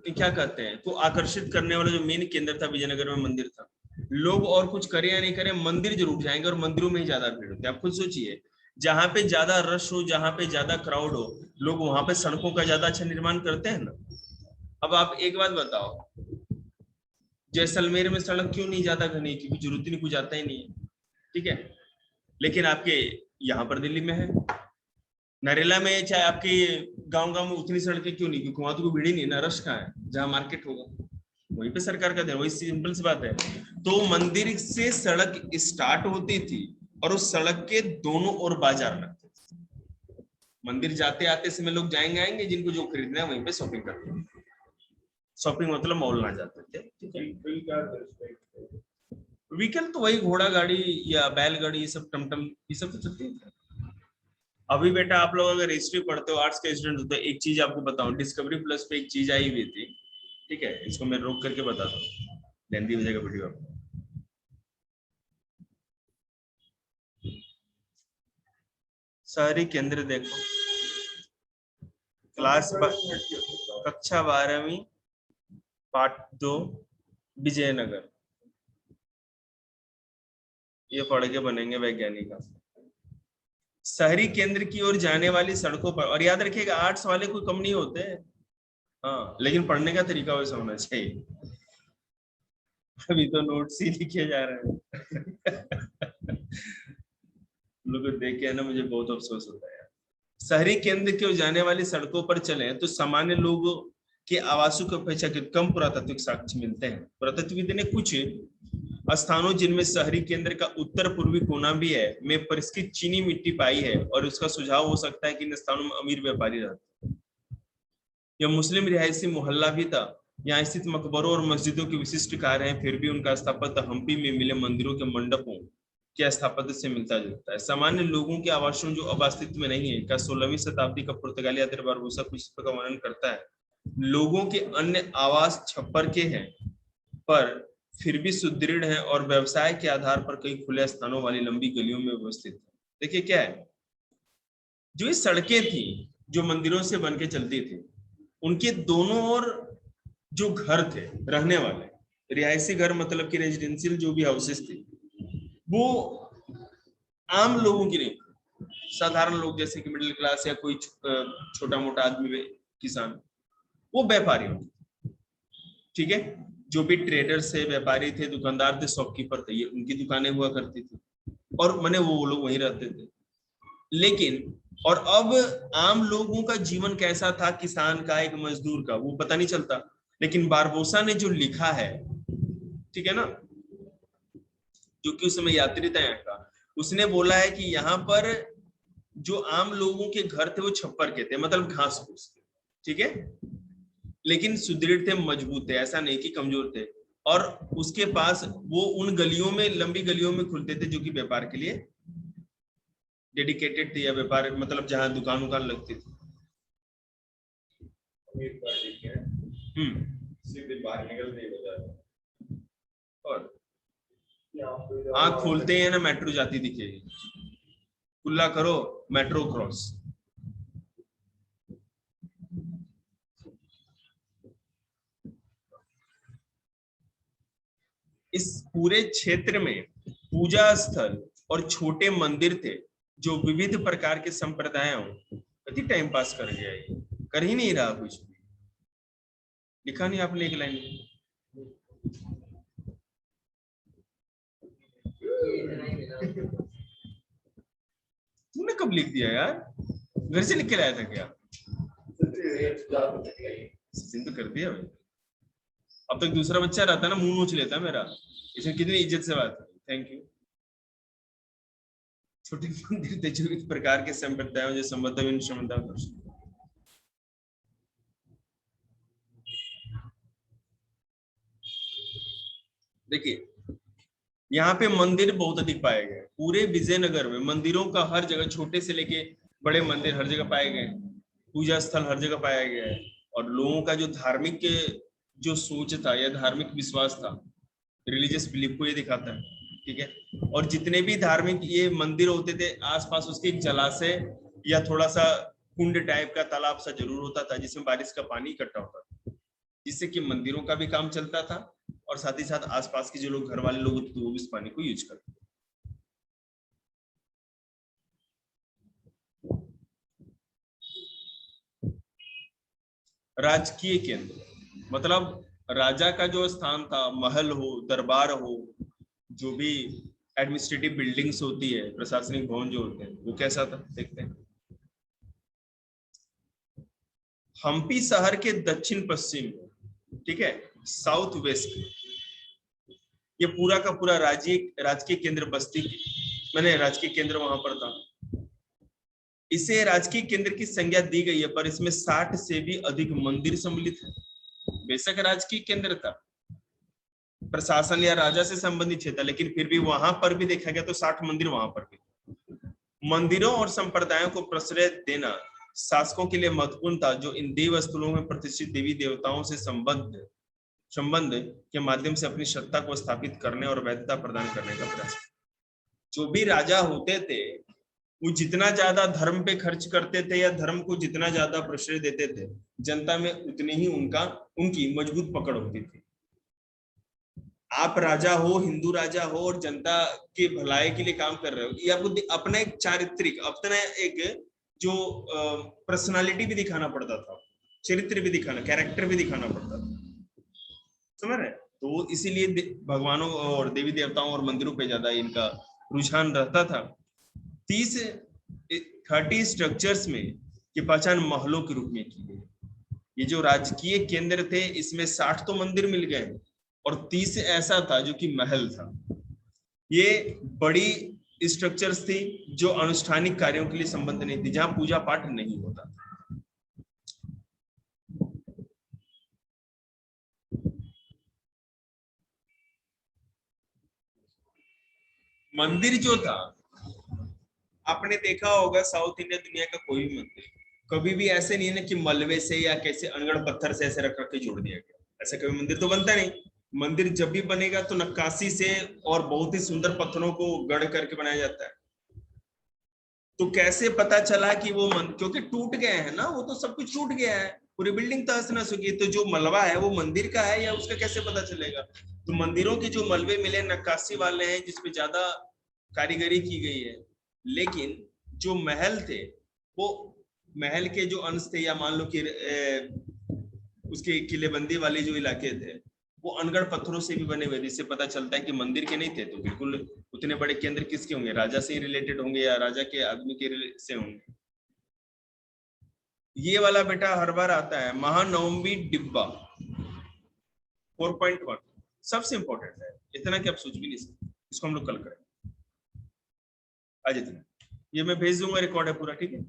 क्या कहते हैं को आकर्षित करने वाला जो मेन केंद्र था विजयनगर में मंदिर था। लोग और कुछ करें या नहीं करें, मंदिर जरूर जाएंगे और मंदिरों में ही ज्यादा भीड़ होती है। आप खुद सोचिए, जहां पे ज्यादा रश हो, जहां पे ज्यादा क्राउड हो, लोग वहां पे सड़कों का ज्यादा अच्छा निर्माण करते हैं ना। अब आप एक बात बताओ, जैसलमेर में सड़क क्यों नहीं ज्यादा घनी, क्योंकि जरूरत ही नहीं, कुछ जाता ही नहीं है, ठीक है। लेकिन आपके यहाँ पर दिल्ली में है, नरेला में, चाहे आपके गांव गांव में उतनी सड़कें क्यों नहीं, क्योंकि वहां तो कोई भीड़ ही नहीं ना, रश कहाँ है, जहां मार्केट होगा वहीं पे सरकार का ध्यान, वही सिंपल सी बात है। तो मंदिर से सड़क स्टार्ट होती थी और उस सड़क के दोनों ओर बाजार लगते थे। मंदिर जाते आते समय लोग जाएंगे आएंगे, जिनको जो खरीदना है वहीं पे शॉपिंग करते हैं। शॉपिंग मतलब मॉल ना जाते थे, ठीक है। व्हीकल तो वही घोड़ा गाड़ी या बैलगाड़ी, ये सब टमटम, ये सब तो चलती है। अभी बेटा आप लोग अगर हिस्ट्री पढ़ते हो, आर्ट्स के स्टूडेंट होते हो, एक चीज आपको बताऊं, डिस्कवरी प्लस पे एक चीज आई हुई थी, ठीक है, इसको मैं रोक करके बताता हूँ, लेंदी हो जाएगा वीडियो। शहरी केंद्र देखो, कक्षा 12वीं पार्ट 2, विजयनगर, ये पढ़ के बनेंगे वैज्ञानिक आप। शहरी केंद्र की ओर जाने वाली सड़कों पर, और याद रखिएगा आर्ट्स वाले कोई कम नहीं होते, हाँ, लेकिन पढ़ने का तरीका वैसा होना चाहिए। अभी तो नोट्स ही लिखे जा रहे हैं। लोग को देख के है ना, मुझे बहुत अफसोस होता है यार। शहरी केंद्र की ओर जाने वाली सड़कों पर चले तो सामान्य लोगों के आवासों की अपेक्षाकृत कम पुरातात्विक साक्ष्य मिलते हैं। पुरातत्वविद ने कुछ स्थानों जिनमें शहरी केंद्र का उत्तर पूर्वी कोना भी है में परिष्कृत चीनी मिट्टी पाई है, और उसका सुझाव हो सकता है कि इन स्थानों में अमीर व्यापारी रहते। यह मुस्लिम रिहायशी मोहल्ला भी था। यहाँ स्थित मकबरों और मस्जिदों की विशिष्ट कार्य है, फिर भी उनका स्थापत्य हम्पी में मिले मंदिरों के मंडपों के स्थापत्य से मिलता जुलता है। सामान्य लोगों के आवासों जो अब अस्तित्व में नहीं है का 16वीं शताब्दी का पुर्तगाली यात्री बारबोसा कुछ का वर्णन करता है। लोगों के अन्य आवास छप्पर के हैं, पर फिर भी सुदृढ़ है और व्यवसाय के आधार पर कई खुले स्थानों वाली लंबी गलियों में व्यवस्थित है। देखिए क्या है, जो ये सड़कें थी जो मंदिरों से बन के चलती थी, उनके दोनों ओर जो घर थे रहने वाले, रिहायशी घर मतलब कि रेजिडेंशियल जो भी हाउसेस थे, वो आम लोगों की नहीं, साधारण लोग जैसे कि मिडिल क्लास या कोई छोटा मोटा आदमी, किसान, वो व्यापारी होते, ठीक है। जो भी ट्रेडर्स थे, व्यापारी थे, दुकानदार थे, शॉपकीपर थे, ये उनकी दुकानें हुआ करती थी, और मैंने वो लोग वहीं रहते थे। लेकिन और अब आम लोगों का जीवन कैसा था, किसान का, एक मजदूर का, वो पता नहीं चलता। लेकिन बारबोसा ने जो लिखा है, ठीक है ना, जो कि उस समय यात्री था यहाँ का, उसने बोला है कि यहाँ पर जो आम लोगों के घर थे वो छप्पर के थे, मतलब घास फूस के, ठीक है, लेकिन सुदृढ़ थे, मजबूत थे, ऐसा नहीं कि कमजोर थे। और उसके पास वो उन गलियों में, लंबी गलियों में खुलते थे जो कि व्यापार के लिए डेडिकेटेड थी, या व्यापार मतलब जहां दुकान उकान लगती थी। सीधे बाहर निकलते ही और आंख खोलते हैं ना, मेट्रो जाती दिखेगी, कुल्ला करो मेट्रो क्रॉस। इस पूरे क्षेत्र में पूजा स्थल और छोटे मंदिर थे जो विविध प्रकार के संप्रदायों, कति टाइम पास कर गया, ये कर ही नहीं रहा कुछ भी, लिखा नहीं आपने एक लाइन में। तूने कब लिख दिया यार, घर से लिख के लाया था क्या? तो कर दिया भाई। अब तक दूसरा बच्चा रहता ना, मुंह नोच लेता मेरा, इसमें कितनी इज्जत से बात है। Thank you. छोटे मंदिर थे जो इस प्रकार के संप्रदायों जो संबद्ध क्षमता। देखिए यहाँ पे मंदिर बहुत अधिक पाए गए, पूरे विजयनगर में मंदिरों का हर जगह, छोटे से लेके बड़े मंदिर हर जगह पाए गए, पूजा स्थल हर जगह पाया गया है। और लोगों का जो धार्मिक जो सोच था या धार्मिक विश्वास था, रिलीजियस बिलीफ को ये दिखाता है, ठीक है। और जितने भी धार्मिक ये मंदिर होते थे, आसपास उसके एक जलाशय या थोड़ा सा कुंड टाइप का तालाब सा जरूर होता था जिसमें बारिश का पानी इकट्ठा होता था, जिससे कि मंदिरों का भी काम चलता था और साथ ही साथ आसपास के जो लोग घर वाले लोग होते थे वो भी इस पानी को यूज करते थे। राजकीय केंद्र मतलब राजा का जो स्थान था, महल हो, दरबार हो, जो भी एडमिनिस्ट्रेटिव बिल्डिंग्स होती है, प्रशासनिक भवन जो होते हैं, वो कैसा था देखते हैं। हम्पी शहर के दक्षिण पश्चिम, ठीक है, साउथ वेस्ट, ये पूरा का पूरा राजकीय केंद्र बस्ती, मैंने राजकीय केंद्र वहां पर था। इसे राजकीय केंद्र की संज्ञा दी गई है, पर इसमें 60 से भी अधिक मंदिर सम्मिलित है। बेशक राजकीय केंद्र था, प्रशासन या राजा से संबंधित था, लेकिन फिर भी वहां पर भी देखा गया तो 60 मंदिर वहां पर भी। मंदिरों और संप्रदायों को प्रश्रय देना शासकों के लिए महत्वपूर्ण था, जो इन देव स्थलों में प्रतिष्ठित देवी देवताओं से संबंध के माध्यम से अपनी सत्ता को स्थापित करने और वैधता प्रदान करने का प्रयास। जो भी राजा होते थे वो जितना ज्यादा धर्म पे खर्च करते थे या धर्म को जितना ज्यादा प्रश्रय देते थे, जनता में उतनी ही उनकी मजबूत पकड़ होती थी। आप राजा हो, हिंदू राजा हो और जनता के भलाई के लिए काम कर रहे हो, ये आपको अपना एक चारित्रिक, अपना एक जो पर्सनालिटी भी दिखाना पड़ता था, चरित्र भी दिखाना, कैरेक्टर भी दिखाना पड़ता था, समझ रहे? तो इसीलिए भगवानों और देवी देवताओं और मंदिरों पे ज्यादा इनका रुझान रहता था। 30 स्ट्रक्चर्स में की पहचान महलों के रूप में की गई। ये जो राजकीय केंद्र थे इसमें 60 तो मंदिर मिल गए और 30 ऐसा था जो कि महल था। ये बड़ी स्ट्रक्चर्स थी जो अनुष्ठानिक कार्यों के लिए संबंध नहीं थी, जहां पूजा पाठ नहीं होता। मंदिर जो था, आपने देखा होगा साउथ इंडिया दुनिया का कोई भी मंदिर कभी भी ऐसे नहीं है ना कि मलबे से या कैसे अनगढ़ पत्थर से ऐसे रख के जोड़ दिया गया, ऐसा कभी मंदिर तो बनता नहीं। मंदिर जब भी बनेगा तो नक्काशी से और बहुत ही सुंदर पत्थरों को गढ़ करके बनाया जाता है। तो कैसे पता चला कि वो क्योंकि टूट गए हैं ना, वो तो सब कुछ टूट गया है, पूरी बिल्डिंग तहस नहस हो गई, तो जो मलबा है वो मंदिर का है या उसका कैसे पता चलेगा? तो मंदिरों के जो मलबे मिले नक्काशी वाले हैं जिसपे ज्यादा कारीगरी की गई है, लेकिन जो महल थे वो महल के जो अंश थे या मान लो कि उसके किलेबंदी वाले जो इलाके थे वो अनगढ़ पत्थरों से भी बने हुए, जिससे पता चलता है कि मंदिर के नहीं थे। तो बिल्कुल उतने बड़े केंद्र किसके होंगे, राजा से ही रिलेटेड होंगे या राजा के आदमी के से होंगे। ये वाला बेटा हर बार आता है, महानवमी डिब्बा 4.1 सबसे इंपॉर्टेंट है, इतना कि आप सोच भी नहीं सकते। इसको हम लोग कल करें, आज इतना, ये मैं भेज दूंगा, रिकॉर्ड है पूरा, ठीक है।